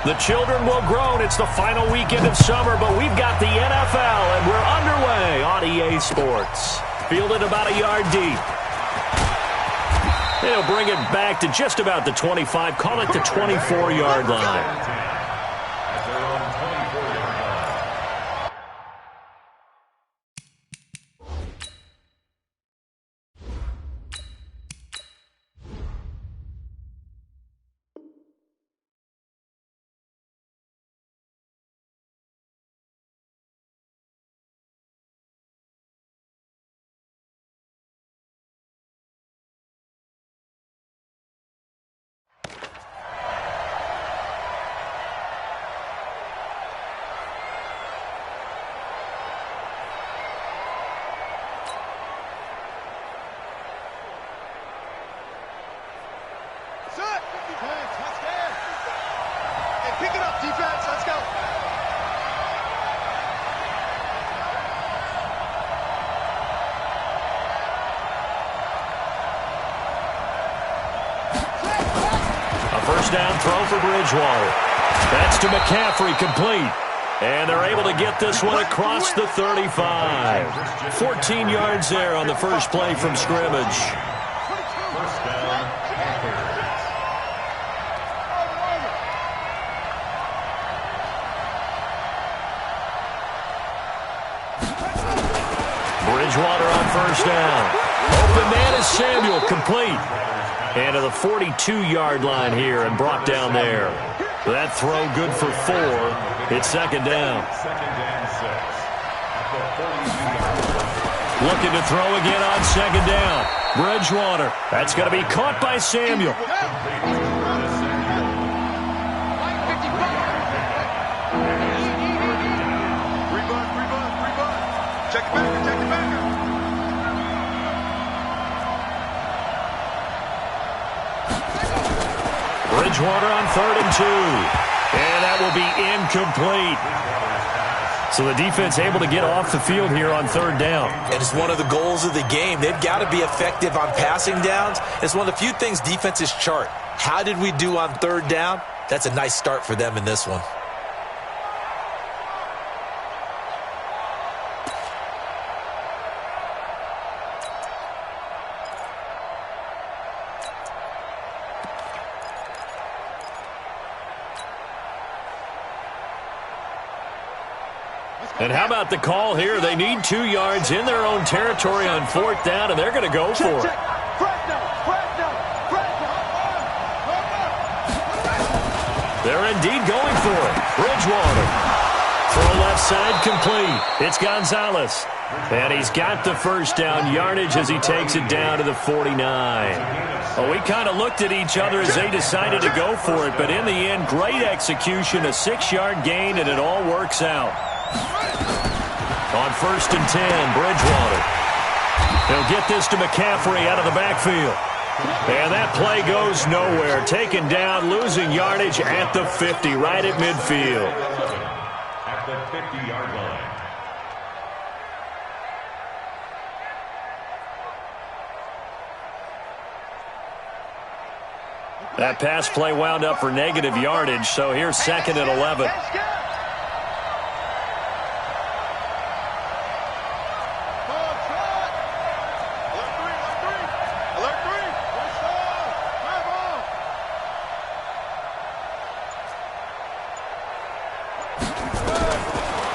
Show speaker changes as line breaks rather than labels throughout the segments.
The children will groan. It's the final weekend of summer, but we've got the NFL, and we're underway on EA Sports. Fielded about a yard deep. They'll bring it back to just about the 25. Call it the 24-yard line.
Pick it up, defense. Let's go.
A first down throw for Bridgewater. That's to McCaffrey, complete. And they're able to get this one across the 35. 14 yards there on the first play from scrimmage. Bridgewater on first down. Open man is Samuel, complete. And to the 42-yard line here and brought down there. That throw good for 4. It's second down. Looking to throw again on second down. Bridgewater. That's going to be caught by Samuel.
Check it back, check it back.
Bridgewater on 3rd and 2. And that will be incomplete. So the defense able to get off the field here on 3rd down.
And it's one of the goals of the game. They've got to be effective on passing downs. It's one of the few things defenses chart. How did we do on 3rd down? That's a nice start for them in this one.
And how about the call here? They need 2 yards in their own territory on 4th down, and they're going to go for it. They're indeed going for it. Bridgewater. Throw left side complete. It's Gonzalez. And he's got the first down yardage as he takes it down to the 49. Well, we kind of looked at each other as they decided to go for it, but in the end, great execution, a 6-yard gain, and it all works out. On 1st and 10, Bridgewater. He'll get this to McCaffrey out of the backfield. And that play goes nowhere. Taken down, losing yardage at the 50, right at midfield.
At the 50-yard line.
That pass play wound up for negative yardage, so here's 2nd and 11.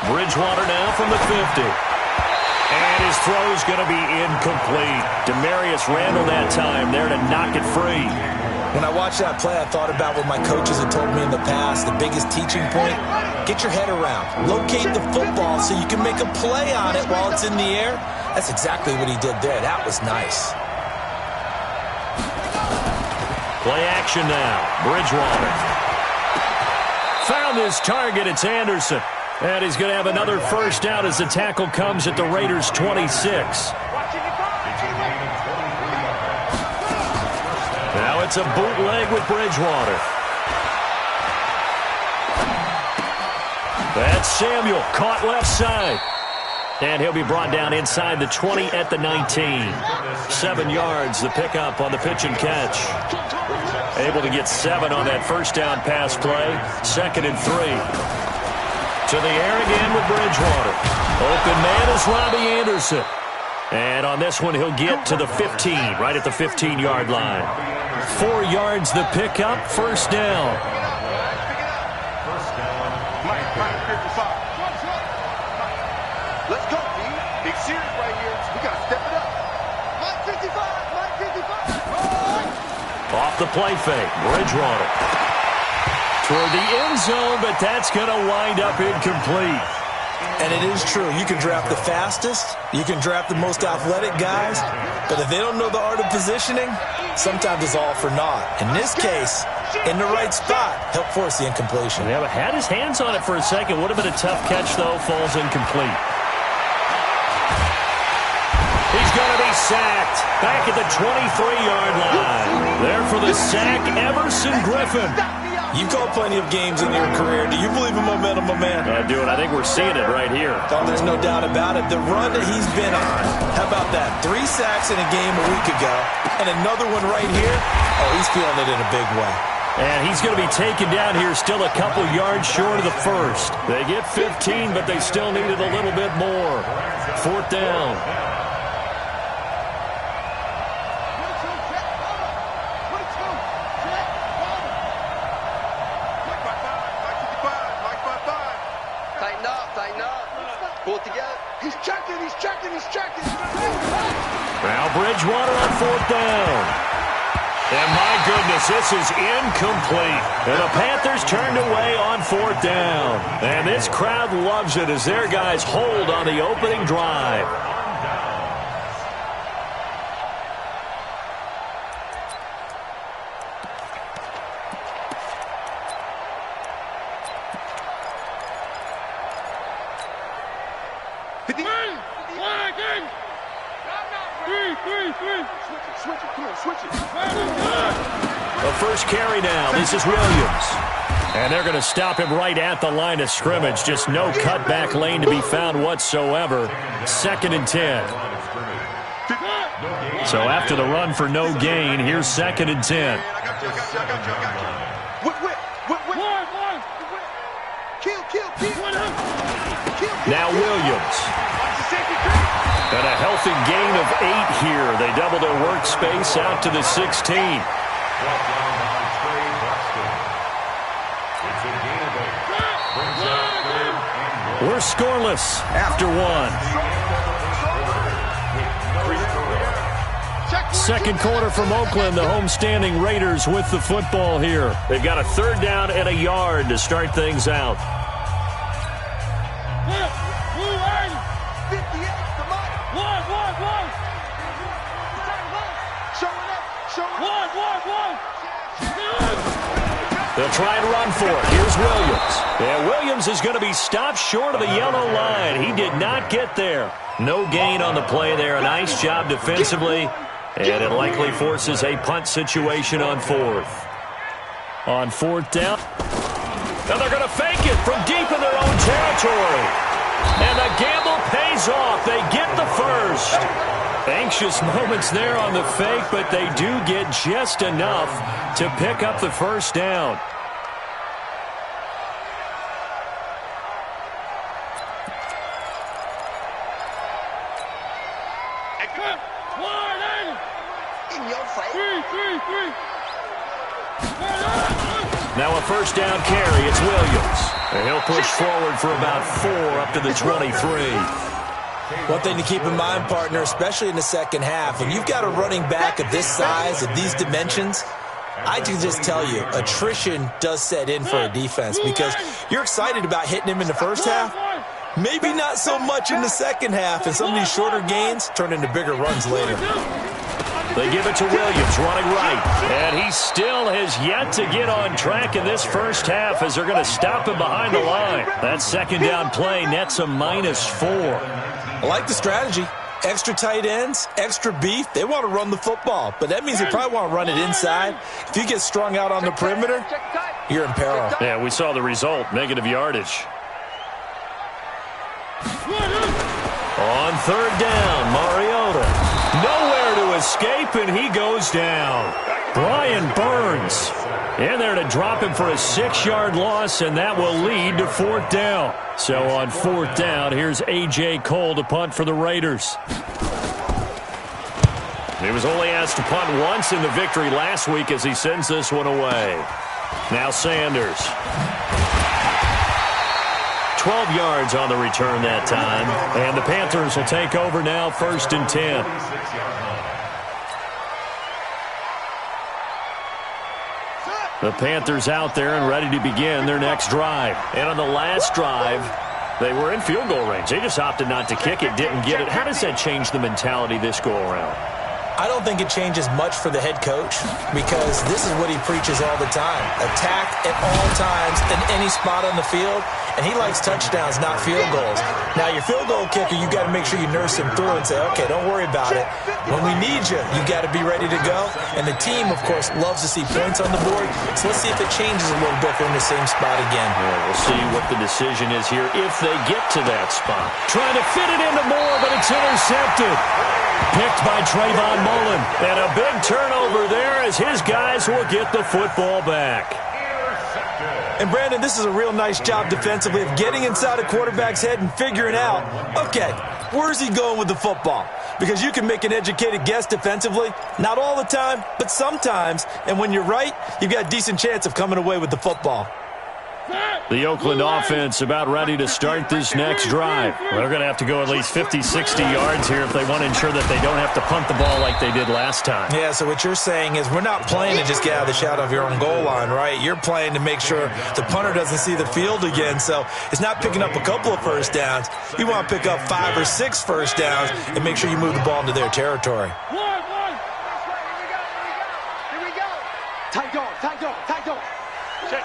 Bridgewater now from the 50. And his throw's going to be incomplete. Demarius Randall that time there to knock it free.
When I watched that play, I thought about what my coaches had told me in the past. The biggest teaching point, get your head around. Locate the football so you can make a play on it while it's in the air. That's exactly what he did there. That was nice.
Play action now. Bridgewater. Found his target. It's Anderson. And he's going to have another first down as the tackle comes at the Raiders' 26. Now it's a bootleg with Bridgewater. That's Samuel, caught left side. And he'll be brought down inside the 20 at the 19. 7 yards, the pickup on the pitch and catch. Able to get 7 on that first down pass play. 2nd and 3. To the air again with Bridgewater. Open man is Robbie Anderson. And on this one, he'll get to the 15, right at the 15-yard line. 4 yards the pickup, first down.
Let's go, D. Big series right here. We got to step it up. Mike 55, Mike 55.
Off the play fake, Bridgewater. Toward the end zone, but that's going to wind up incomplete.
And it is true. You can draft the fastest. You can draft the most athletic guys. But if they don't know the art of positioning, sometimes it's all for naught. In this case, in the right spot, help force the incompletion.
Yeah, but had his hands on it for a second. Would have been a tough catch, though. Falls incomplete. He's going to be sacked. Back at the 23-yard line. There for the sack, Everson Griffin.
You've called plenty of games in your career. Do you believe in momentum, my man?
I do, and I think we're seeing it right here.
Oh, there's no doubt about it. The run that he's been on. How about that? 3 sacks in a game a week ago, and another one right here. Oh, he's feeling it in a big way.
And he's going to be taken down here still a couple yards short of the first. They get 15, but they still needed a little bit more. 4th down. Now Bridgewater on 4th down. And my goodness, this is incomplete. And the Panthers turned away on 4th down. And this crowd loves it as their guys hold on the opening drive. The first carry now. This is Williams. And they're going to stop him right at the line of scrimmage. Just no cutback lane to be found whatsoever. 2nd and 10. So after the run for no gain, here's 2nd and 10. Now Williams. And a healthy gain of 8 here. They double their workspace out to the 16. We're scoreless after 1. Second quarter from Oakland. The homestanding Raiders with the football here. They've got a 3rd down and a yard to start things out. They'll try and run for it. Here's Williams. Yeah, Williams is going to be stopped short of the yellow line. He did not get there. No gain on the play there. A nice job defensively. And it likely forces a punt situation on 4th. On 4th down. And they're going to fake it from deep in their own territory. And the gamble pays off. They get the first. Anxious moments there on the fake, but they do get just enough to pick up the first down. Now a first down carry. It's Williams. And he'll push forward for about 4 up to the 23.
One thing to keep in mind, partner, especially in the second half, when you've got a running back of this size, of these dimensions, I can just tell you, attrition does set in for a defense because you're excited about hitting him in the first half. Maybe not so much in the second half, and some of these shorter gains turn into bigger runs later.
They give it to Williams, running right. And he still has yet to get on track in this first half as they're going to stop him behind the line. That second down play nets a -4.
I like the strategy. Extra tight ends, extra beef. They want to run the football, but that means they probably want to run it inside. If you get strung out on the perimeter, you're in peril.
Yeah, we saw the result, negative yardage. On 3rd down, Mariota. Nowhere to escape, and he goes down. Brian Burns in there to drop him for a 6-yard loss, and that will lead to 4th down. So on 4th down, here's A.J. Cole to punt for the Raiders. He was only asked to punt once in the victory last week as he sends this one away. Now Sanders. 12 yards on the return that time. And the Panthers will take over now, 1st and 10. The Panthers out there and ready to begin their next drive. And on the last drive, they were in field goal range. They just opted not to kick it, didn't get it. How does that change the mentality this go around?
I don't think it changes much for the head coach because this is what he preaches all the time. Attack at all times in any spot on the field, and he likes touchdowns, not field goals. Now, your field goal kicker, you got to make sure you nurse him through and say, okay, don't worry about it. When we need you, you got to be ready to go. And the team, of course, loves to see points on the board, so let's see if it changes a little bit if they're in the same spot again.
Yeah, we'll see what the decision is here if they get to that spot. Trying to fit it into Moore, but it's intercepted. Picked by Trayvon Mullen. And a big turnover there as his guys will get the football back.
And, Brandon, this is a real nice job defensively of getting inside a quarterback's head and figuring out, okay, where's he going with the football? Because you can make an educated guess defensively. Not all the time, but sometimes. And when you're right, you've got a decent chance of coming away with the football.
The Oakland offense about ready to start this next drive. They're going to have to go at least 50, 60 yards here if they want to ensure that they don't have to punt the ball like they did last time.
Yeah, so what you're saying is we're not playing to just get out of the shadow of your own goal line, right? You're playing to make sure the punter doesn't see the field again. So it's not picking up a couple of first downs. You want to pick up 5 or 6 first downs and make sure you move the ball into their territory.
Here we go. Tight dog, tight dog, tight dog. Check.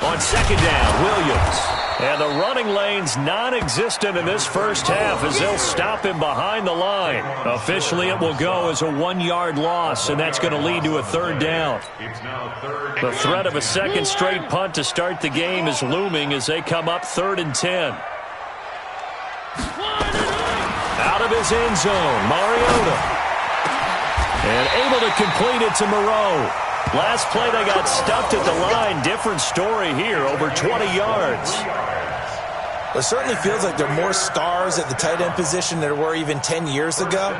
On 2nd down, Williams. And the running lane's non-existent in this first half as they'll stop him behind the line. Officially, it will go as a 1-yard loss, and that's going to lead to a 3rd down. The threat of a second straight punt to start the game is looming as they come up 3rd and 10. Out of his end zone, Mariota. And able to complete it to Moreau. Last play, they got stuffed at the line. Different story here, over 20 yards.
It certainly feels like there are more stars at the tight end position than there were even 10 years ago.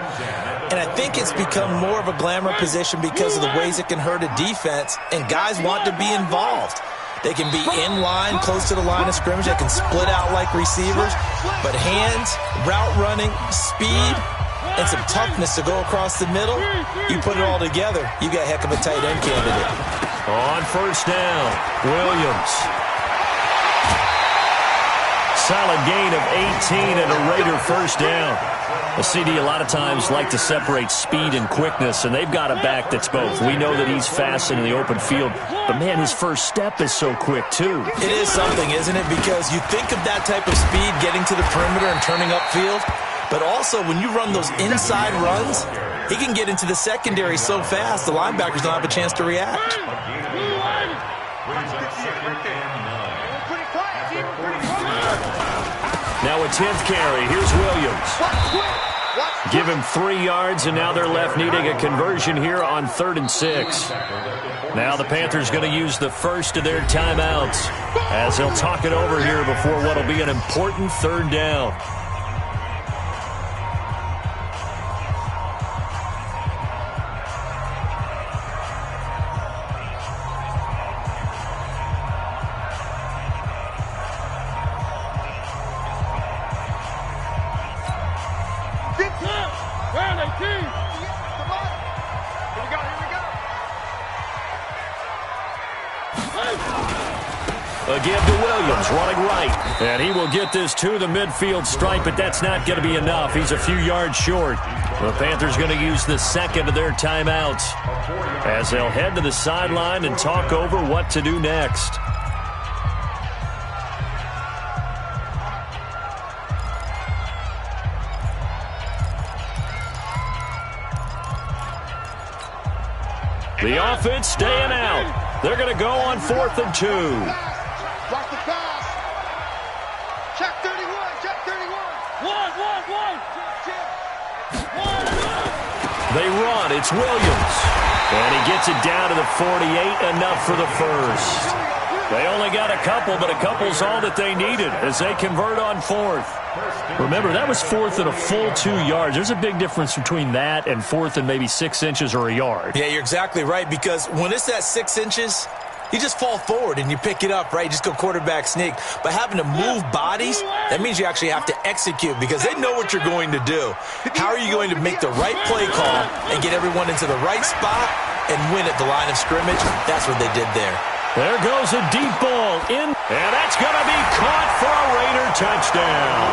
And I think it's become more of a glamour position because of the ways it can hurt a defense, and guys want to be involved. They can be in line, close to the line of scrimmage. They can split out like receivers. But hands, route running, speed, and some toughness to go across the middle, you put it all together, you got a heck of a tight end candidate.
On 1st down, Williams. Solid gain of 18 and a Raider 1st down. A CD a lot of times like to separate speed and quickness, and they've got a back that's both. We know that he's fast in the open field, but, man, his first step is so quick, too.
It is something, isn't it? Because you think of that type of speed getting to the perimeter and turning upfield, but also when you run those inside runs, he can get into the secondary so fast the linebackers don't have a chance to react.
Now a 10th carry. Here's Williams. Give him 3 yards, and now they're left needing a conversion here on 3rd and 6. Now the Panthers going to use the first of their timeouts as they'll talk it over here before what will be an important 3rd down. A give to Williams, running right. And he will get this to the midfield stripe, but that's not going to be enough. He's a few yards short. The Panthers going to use the second of their timeouts as they'll head to the sideline and talk over what to do next. The offense staying out. They're going to go on 4th and 2.
Block the pass. Check 31. Check 31. One. Check.
They run. It's Williams. And he gets it down to the 48, enough for the first. They only got a couple, but a couple's all that they needed as they convert on fourth. Remember, that was fourth and a full 2 yards. There's a big difference between that and fourth and maybe 6 inches or a yard.
Yeah, you're exactly right, because when it's that 6 inches, you just fall forward and you pick it up, right? You just go quarterback sneak. But having to move bodies, that means you actually have to execute because they know what you're going to do. How are you going to make the right play call and get everyone into the right spot and win at the line of scrimmage? That's what they did there.
There goes a deep ball in, and that's going to be caught for a Raider touchdown.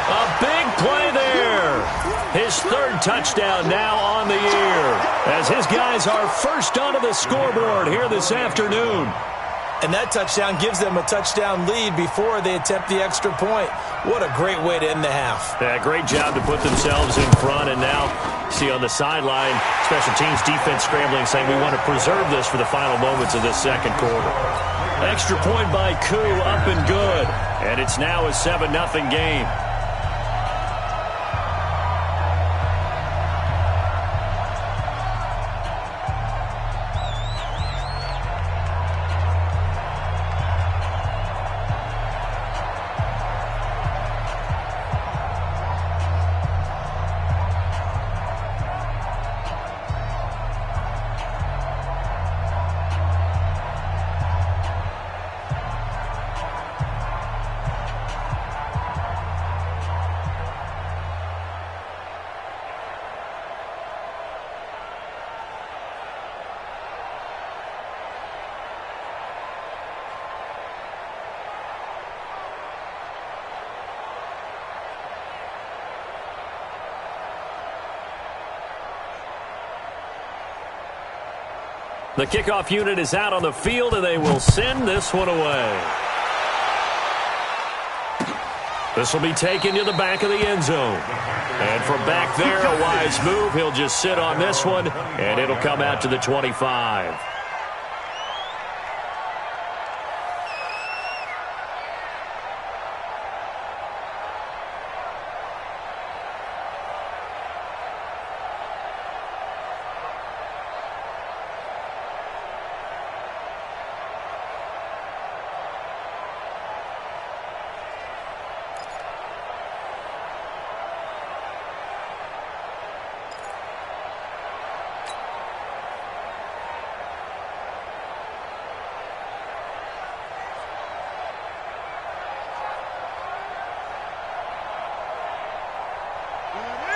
A big play there. His third touchdown now on the year as his guys are first onto the scoreboard here this afternoon.
And that touchdown gives them a touchdown lead before they attempt the extra point. What a great way to end the half.
Yeah, great job to put themselves in front. And now, see on the sideline, special teams defense scrambling, saying we want to preserve this for the final moments of this second quarter. Extra point by Koo, up and good. And it's now a 7-0 game. The kickoff unit is out on the field, and they will send this one away. This will be taken to the back of the end zone. And from back there, a wise move. He'll just sit on this one, and it'll come out to the 25.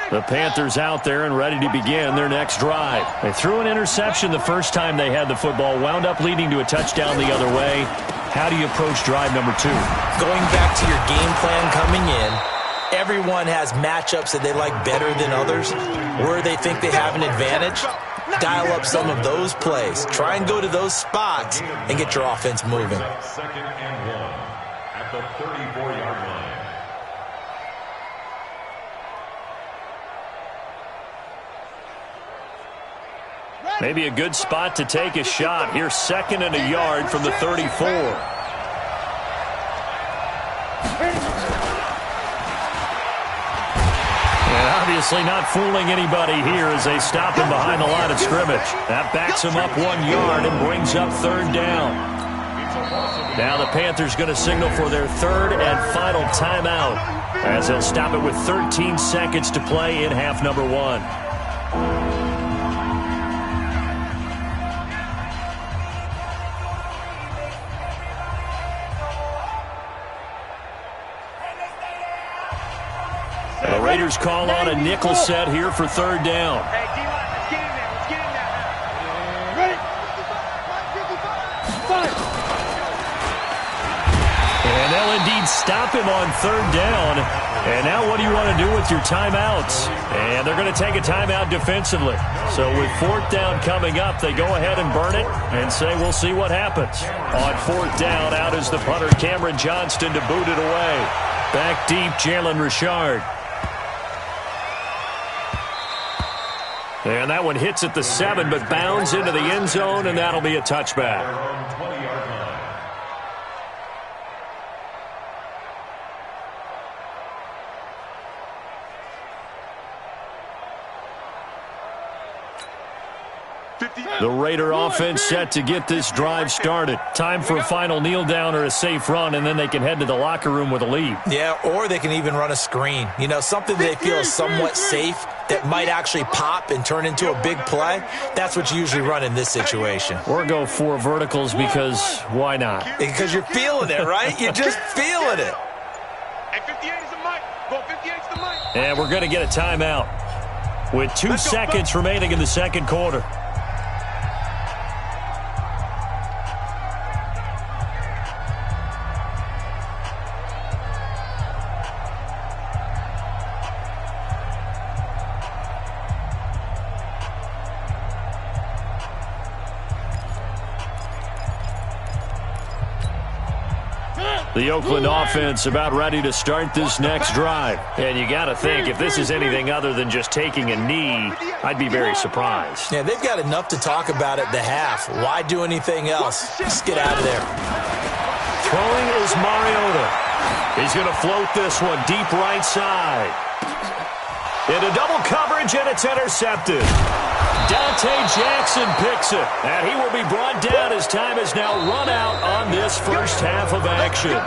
The Panthers out there and ready to begin their next drive. They threw an interception the first time they had the football, wound up leading to a touchdown the other way. How do you approach drive number 2?
Going back to your game plan coming in, everyone has matchups that they like better than others. Where they think they have an advantage, dial up some of those plays. Try and go to those spots and get your offense moving.
Second and 1 at the 34-yard line.
Maybe a good spot to take a shot. Here's second and a yard from the 34. And obviously not fooling anybody here as they stop him behind the line of scrimmage. That backs him up 1 yard and brings up third down. Now the Panthers going to signal for their third and final timeout as they'll stop it with 13 seconds to play in half number 1. The Raiders call on a nickel set here for third down.
Hey, D-line, let's get in there. Let's get in there now. Ready?
And they'll indeed stop him on third down. And now what do you want to do with your timeouts? And they're going to take a timeout defensively. So with fourth down coming up, they go ahead and burn it and say we'll see what happens. On fourth down, out is the punter, Cameron Johnston, to boot it away. Back deep, Jalen Richard. And that one hits at the 7, but bounds into the end zone, and that'll be a touchback. The Raider offense set to get this drive started. Time for a final kneel down or a safe run, and then they can head to the locker room with a lead.
Yeah, or they can even run a screen. You know, something they feel is somewhat safe that might actually pop and turn into a big play. That's what you usually run in this situation.
Or go 4 verticals because why not?
Because you're feeling it, right? You're just feeling it.
Hey, 58 is the mic. Go 58 is the mic.
And we're going to get a timeout with 2 seconds remaining in the second quarter. The Oakland offense about ready to start this next drive. And you got to think, if this is anything other than just taking a knee, I'd be very surprised.
Yeah, they've got enough to talk about at the half. Why do anything else? Just get out of there.
Throwing is Mariota. He's going to float this one deep right side. Into double coverage, and it's intercepted. Dante Jackson picks it, and he will be brought down as time is now run out on this first half of action.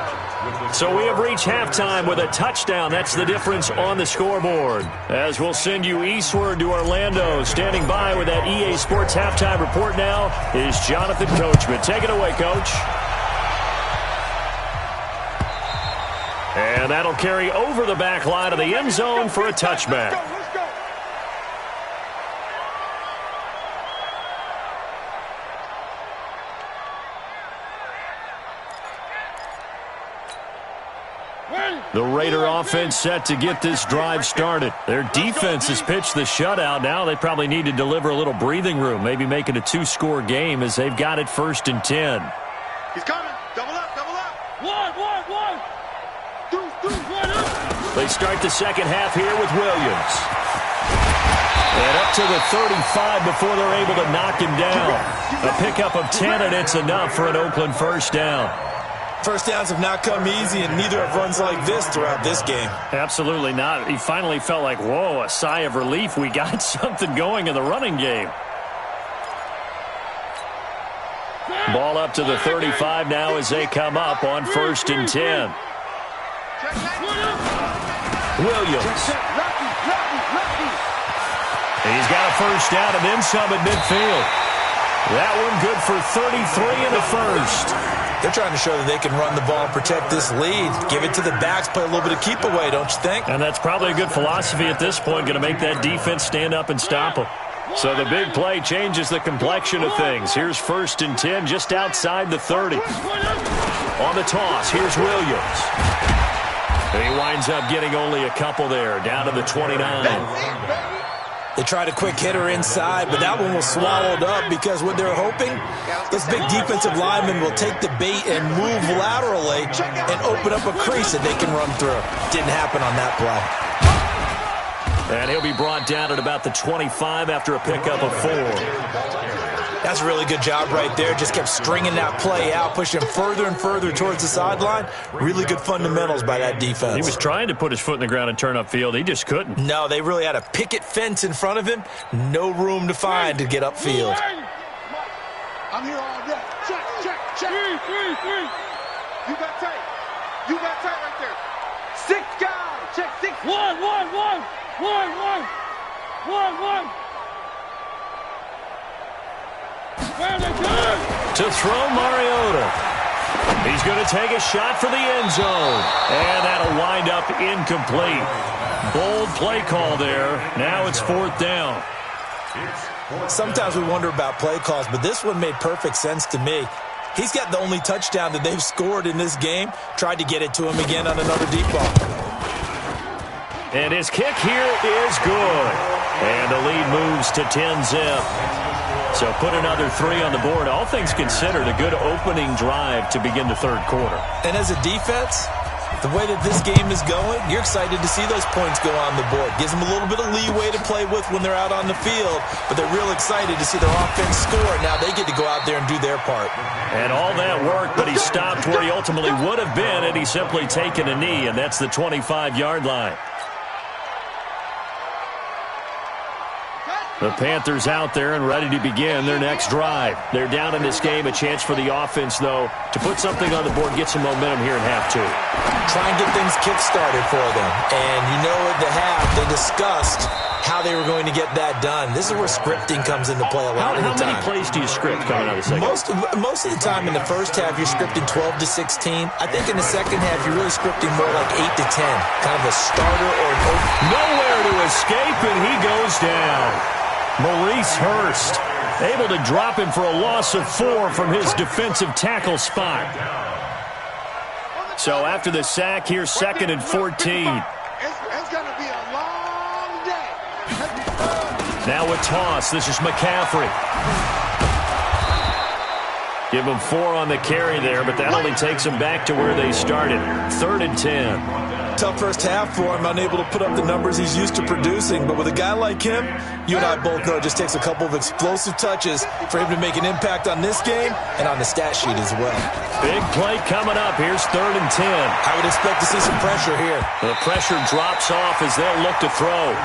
So we have reached halftime with a touchdown. That's the difference on the scoreboard. As we'll send you eastward to Orlando. Standing by with that EA Sports halftime report now is Jonathan Coachman. Take it away, Coach. And that'll carry over the back line of the end zone for a touchback.
Let's go.
The Raider offense set to get this drive started. Their defense has pitched the shutout. Now they probably need to deliver a little breathing room, maybe make it a 2-score game as they've got it 1st and 10.
He's coming. Double up, double up.
One.
They start the second half here with Williams. And up to the 35 before they're able to knock him down. A pickup of 10, and it's enough for an Oakland first down.
First downs have not come easy, and neither have runs like this throughout this game.
Absolutely not. He finally felt like, whoa, a sigh of relief. We got something going in the running game. Ball up to the 35 now as they come up on 1st and 10. Williams. He's got a first down and then some at midfield. That one good for 33 in the first.
They're trying to show that they can run the ball and protect this lead. Give it to the backs, play a little bit of keep away, don't you think?
And that's probably a good philosophy at this point, going to make that defense stand up and stop them. So the big play changes the complexion of things. Here's 1st and 10 just outside the 30. On the toss, here's Williams. And he winds up getting only a couple there, down to the 29.
They tried a quick hitter inside, but that one was swallowed up because what they're hoping, this big defensive lineman will take the bait and move laterally and open up a crease that they can run through. Didn't happen on that play.
And he'll be brought down at about the 25 after a pickup of 4.
That's a really good job right there. Just kept stringing that play out, pushing him further and further towards the sideline. Really good fundamentals by that defense.
He was trying to put his foot in the ground and turn upfield. He just couldn't.
No, they really had a picket fence in front of him. No room to find to get upfield.
I'm here all day. Check.
Three.
You got tight. Right there. 6 guys. Check 6.
One.
To throw Mariota. He's going to take a shot for the end zone. And that'll wind up incomplete. Bold play call there. Now it's 4th down.
Sometimes we wonder about play calls, but this one made perfect sense to me. He's got the only touchdown that they've scored in this game. Tried to get it to him again on another deep ball.
And his kick here is good. And the lead moves to 10-zip. So put another 3 on the board. All things considered, a good opening drive to begin the third quarter.
And as a defense, the way that this game is going, you're excited to see those points go on the board. Gives them a little bit of leeway to play with when they're out on the field, but they're real excited to see their offense score. Now they get to go out there and do their part.
And all that work, but he stopped where he ultimately would have been had he simply taken a knee, and that's the 25-yard line. The Panthers out there and ready to begin their next drive. They're down in this game. A chance for the offense, though, to put something on the board, get some momentum here in half two.
Try and get things kick-started for them. And you know at the half, they discussed how they were going to get that done. This is where scripting comes into play a lot of the time.
How many plays do you script coming out of the second?
Most of the time in the first half, you're scripting 12 to 16. I think in the second half, you're really scripting more like 8 to 10. Kind of a starter or an open.
Nowhere to escape, and he goes down. Maurice Hurst able to drop him for a loss of 4 from his defensive tackle spot. So after the sack, here's 2nd and 14.
It's going to be a long day.
Now a toss. This is McCaffrey. Give him 4 on the carry there, but that only takes them back to where they started. 3rd and 10.
Tough first half for him, unable to put up the numbers he's used to producing. But with a guy like him, you and I both know it just takes a couple of explosive touches for him to make an impact on this game and on the stat sheet as well.
Big play coming up. Here's 3rd and 10.
I would expect to see some pressure here.
The pressure drops off as they'll look to throw.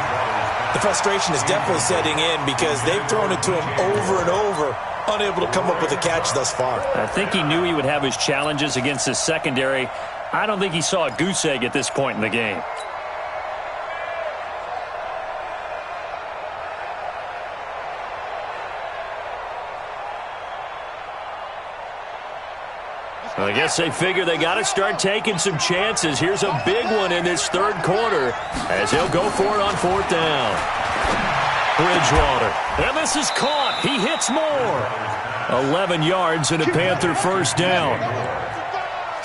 The frustration is definitely setting in because they've thrown it to him over and over, unable to come up with a catch thus far.
I think he knew he would have his challenges against his secondary. I don't think he saw a goose egg at this point in the game. I guess they figure they got to start taking some chances. Here's a big one in this 3rd quarter as he'll go for it on 4th down. Bridgewater. And this is caught. He hits more. 11 yards and a Panther 1st down.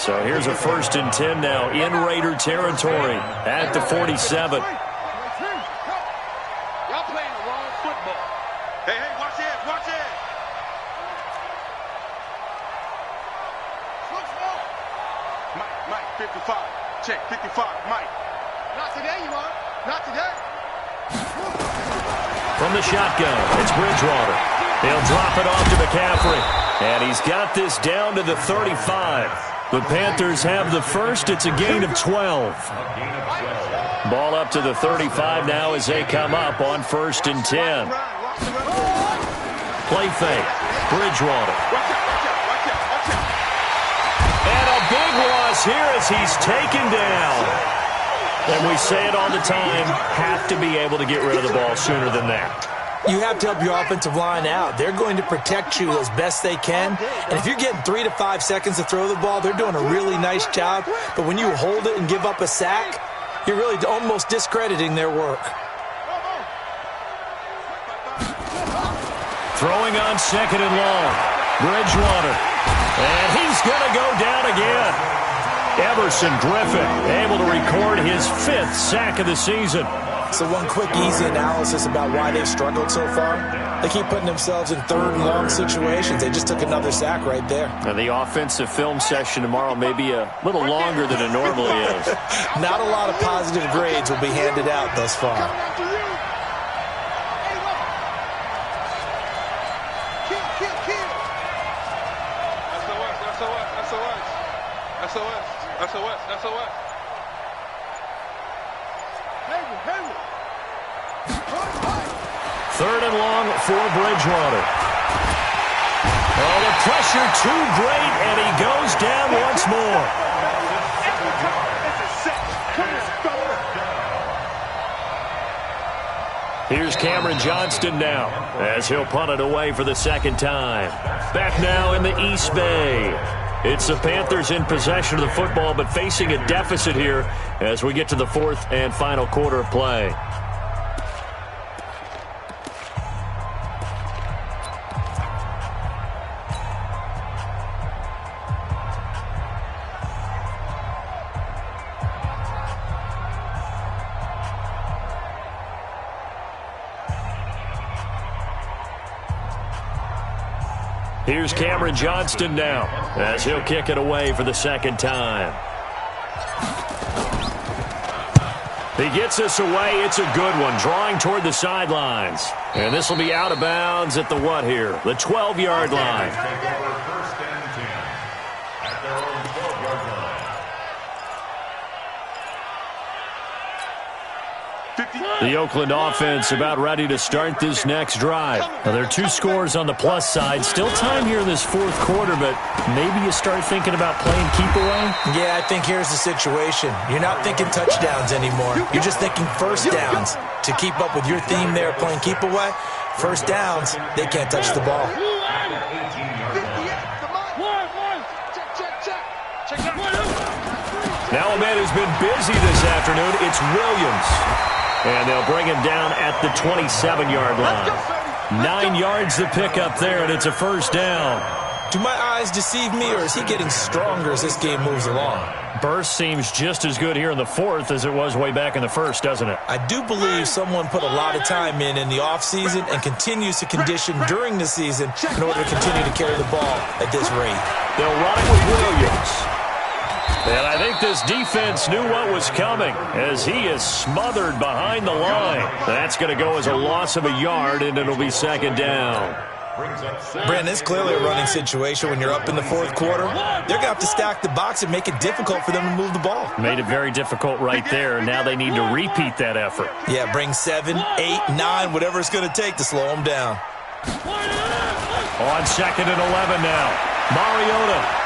So here's a 1st and 10 now in Raider territory at the 47.
Y'all playing the wrong football. Hey, watch it, watch it. Mike, 55. Check, 55, Mike. Not today, you are. Not today.
From the shotgun, it's Bridgewater. He'll drop it off to McCaffrey. And he's got this down to the 35. The Panthers have the 1st. It's a gain of 12. Ball up to the 35 now as they come up on 1st and 10. Play fake. Bridgewater. And a big loss here as he's taken down. And we say it all the time, have to be able to get rid of the ball sooner than that.
You have to help your offensive line out. They're going to protect you as best they can. And if you're getting 3 to 5 seconds to throw the ball, they're doing a really nice job. But when you hold it and give up a sack, you're really almost discrediting their work.
Throwing on 2nd and long. Bridgewater. And he's going to go down again. Everson Griffin able to record his 5th sack of the season.
So one quick, easy analysis about why they've struggled so far. They keep putting themselves in 3rd and long situations. They just took another sack right there.
Now the offensive film session tomorrow may be a little longer than it normally is.
Not a lot of positive grades will be handed out thus far.
SOS.
3rd and long for Bridgewater. Oh, the pressure too great, and he goes down once more. Here's Cameron Johnston now as he'll punt it away for the 2nd time. Back now in the East Bay. It's the Panthers in possession of the football, but facing a deficit here as we get to the 4th and final quarter of play. Here's Cameron Johnston now as he'll kick it away for the 2nd time. He gets this away. It's a good one, drawing toward the sidelines. And this will be out of bounds at the what here? The 12-yard line.
55,
The Oakland offense about ready to start this next drive. Now, there are 2 scores on the plus side. Still time here in this fourth quarter, but maybe you start thinking about playing keep away?
Yeah, I think here's the situation. You're not thinking touchdowns anymore. You're just thinking first downs. To keep up with your theme there, playing keep away, first downs, they can't touch the ball.
Now a man who's been busy this afternoon, it's Williams. And they'll bring him down at the 27-yard line. 9 yards to pick up there, and it's a first down.
Do my eyes deceive me, or is he getting stronger as this game moves along?
Burst seems just as good here in the fourth as it was way back in the first, doesn't it?
I do believe someone put a lot of time in the offseason and continues to condition during the season in order to continue to carry the ball at this rate.
They'll run it with Williams. And I think this defense knew what was coming as he is smothered behind the line. That's going to go as a loss of a yard, and it'll be second down.
Brandon, it's clearly a running situation when you're up in the fourth quarter. They're going to have to stack the box and make it difficult for them to move the ball.
Made it very difficult right there, and now they need to repeat that effort.
Yeah, bring 7, 8, 9, whatever it's going to take to slow them down.
On second and 11 now. Mariota.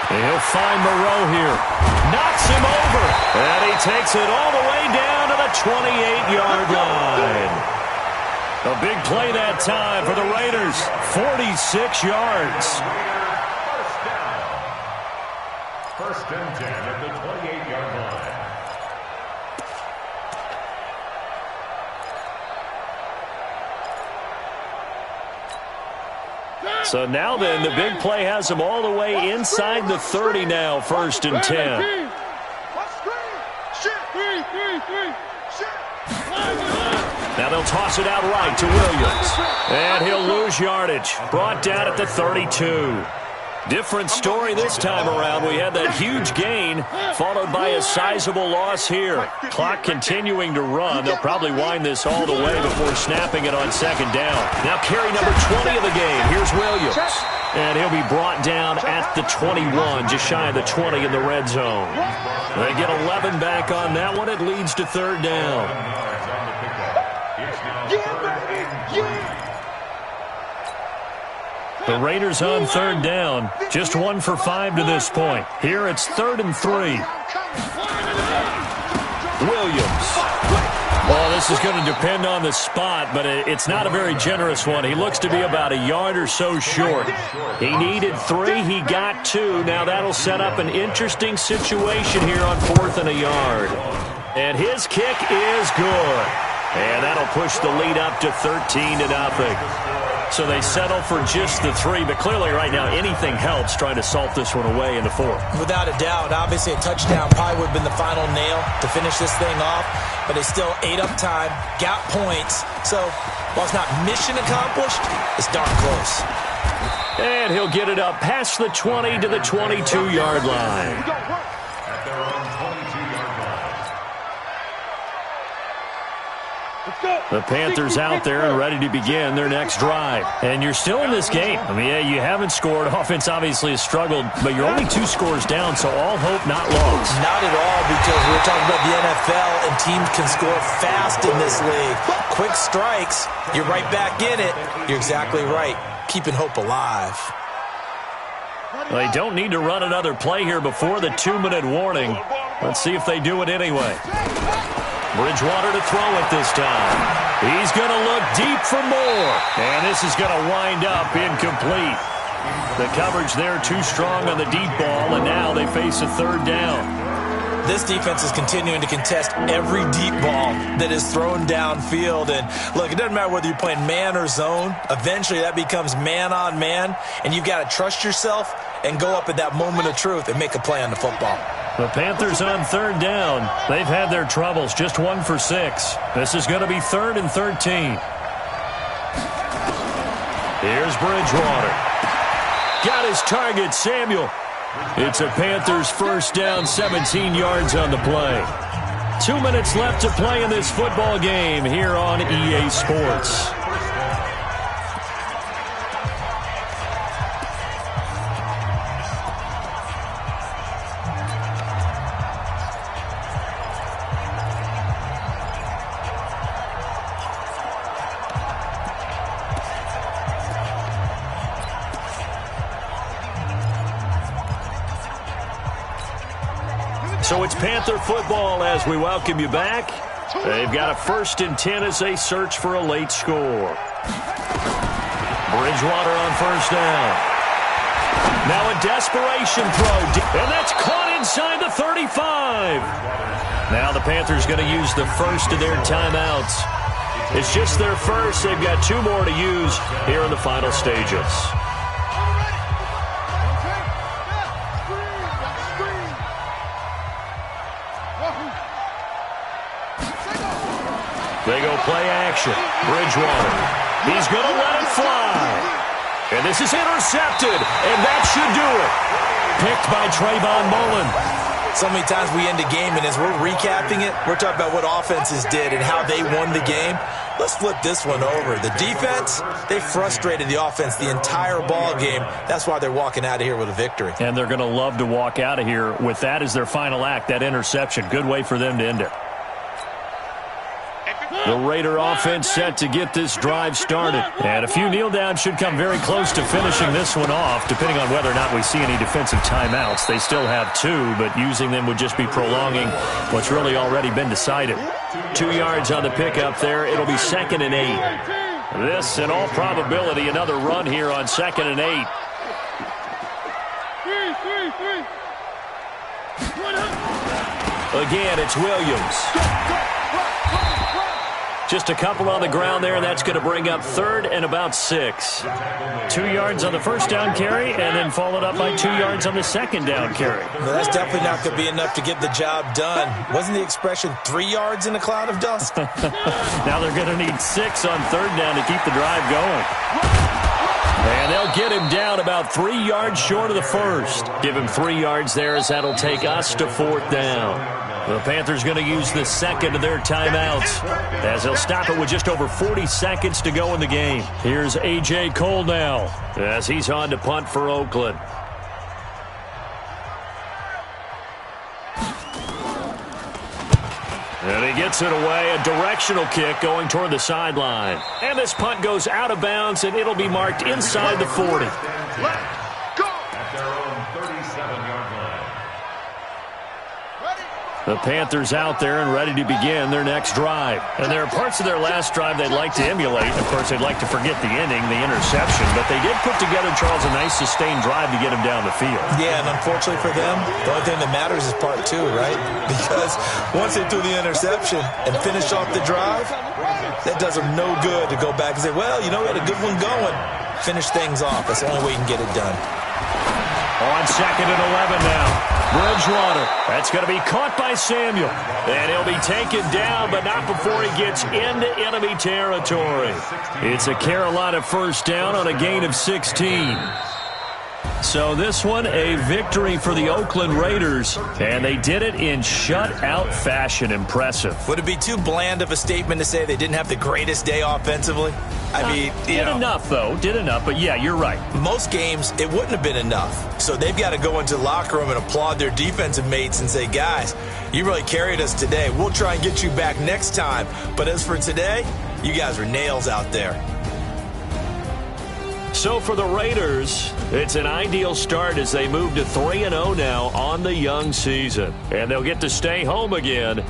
He'll find Moreau here. Knocks him over. And he takes it all the way down to the 28-yard line. A big play that time for the Raiders. 46 yards.
First and 10 at the 28-yard line.
So now then, the big play has them all the way inside the 30 now, first and 10. Now they'll toss it out right to Williams. And he'll lose yardage. Brought down at the 32. Different story this time around. We had that huge gain followed by a sizable loss here. Clock continuing to run. They'll probably wind this all the way before snapping it on second down. Now carry number 20 of the game. Here's Williams. And he'll be brought down at the 21, just shy of the 20 in the red zone. They get 11 back on that one. It leads to third down. The Raiders on third down. Just 1 for 5 to this point. Here it's 3rd and 3. Williams. Well, this is going to depend on the spot, but it's not a very generous one. He looks to be about a yard or so short. He needed 3. He got 2. Now that'll set up an interesting situation here on 4th and a yard. And his kick is good. And that'll push the lead up to 13-0. So they settle for just the 3, but clearly right now anything helps trying to salt this one away in the 4th.
Without a doubt, obviously a touchdown probably would have been the final nail to finish this thing off, but they still ate up time, got points. So while it's not mission accomplished, it's darn close.
And he'll get it up past the 20 to the 22-yard line.
At their own 22-yard line.
The Panthers out there and ready to begin their next drive. And you're still in this game. I mean, yeah, you haven't scored. Offense obviously has struggled, but you're only 2 scores down, so all hope not lost.
Not at all, because we're talking about the NFL, and teams can score fast in this league. Quick strikes, you're right back in it. You're exactly right. Keeping hope alive.
They don't need to run another play here before the 2-minute warning. Let's see if they do it anyway. Bridgewater to throw it this time. He's going to look deep for more. And this is going to wind up incomplete. The coverage there too strong on the deep ball, and now they face a third down.
This defense is continuing to contest every deep ball that is thrown downfield. And look, it doesn't matter whether you're playing man or zone. Eventually that becomes man on man, and you've got to trust yourself and go up at that moment of truth and make a play on the football.
The Panthers on third down. They've had their troubles, just 1 for 6. This is going to be 3rd and 13. Here's Bridgewater. Got his target, Samuel. It's a Panthers first down, 17 yards on the play. 2 minutes left to play in this football game here on EA Sports. So it's Panther football as we welcome you back. They've got a 1st and 10 as they search for a late score. Bridgewater on 1st down. Now a desperation throw, and that's caught inside the 35. Now the Panthers going to use the first of their timeouts. It's just their first. They've got 2 more to use here in the final stages. They go play action. Bridgewater. He's going to let it fly. And this is intercepted. And that should do it. Picked by Trayvon Mullen.
So many times we end a game, and as we're recapping it, we're talking about what offenses did and how they won the game. Let's flip this one over. The defense, they frustrated the offense the entire ball game. That's why they're walking out of here with a victory.
And they're going to love to walk out of here with that as their final act, that interception. Good way for them to end it. The Raider offense set to get this drive started. And a few kneel downs should come very close to finishing this one off, depending on whether or not we see any defensive timeouts. They still have 2, but using them would just be prolonging what's really already been decided. 2 yards on the pickup there. It'll be 2nd and 8. This, in all probability, another run here on 2nd and 8. Again, it's Williams. Just a couple on the ground there, and that's going to bring up 3rd and about 6. 2 yards on the 1st down carry, and then followed up by 2 yards on the 2nd down carry.
Well, that's definitely not going to be enough to get the job done. Wasn't the expression 3 yards in a cloud of dust?
Now they're going to need 6 on 3rd down to keep the drive going. And they'll get him down about 3 yards short of the 1st. Give him 3 yards there as that'll take us to 4th down. The Panthers going to use the 2nd of their timeouts as they'll stop it with just over 40 seconds to go in the game. Here's A.J. Cole now as he's on to punt for Oakland. And he gets it away, a directional kick going toward the sideline. And this punt goes out of bounds, and it'll be marked inside the 40. The Panthers out there and ready to begin their next drive. And there are parts of their last drive they'd like to emulate. Of course, they'd like to forget the ending, the interception. But they did put together, Charles, a nice sustained drive to get him down the field.
Yeah, and unfortunately for them, the only thing that matters is part 2, right? Because once they threw the interception and finished off the drive, that does them no good to go back and say, well, you know, we had a good one going. Finish things off. That's the only way you can get it done.
On 2nd and 11 now. Bridgewater. That's going to be caught by Samuel. And he'll be taken down, but not before he gets into enemy territory. It's a Carolina 1st down on a gain of 16. So this one, a victory for the Oakland Raiders, and they did it in shutout fashion. Impressive.
Would it be too bland of a statement to say they didn't have the greatest day offensively? I mean,
did enough, though. Did enough, but yeah, you're right.
Most games, it wouldn't have been enough. So they've got to go into the locker room and applaud their defensive mates and say, guys, you really carried us today. We'll try and get you back next time. But as for today, you guys were nails out there.
So for the Raiders, it's an ideal start as they move to 3-0 now on the young season. And they'll get to stay home again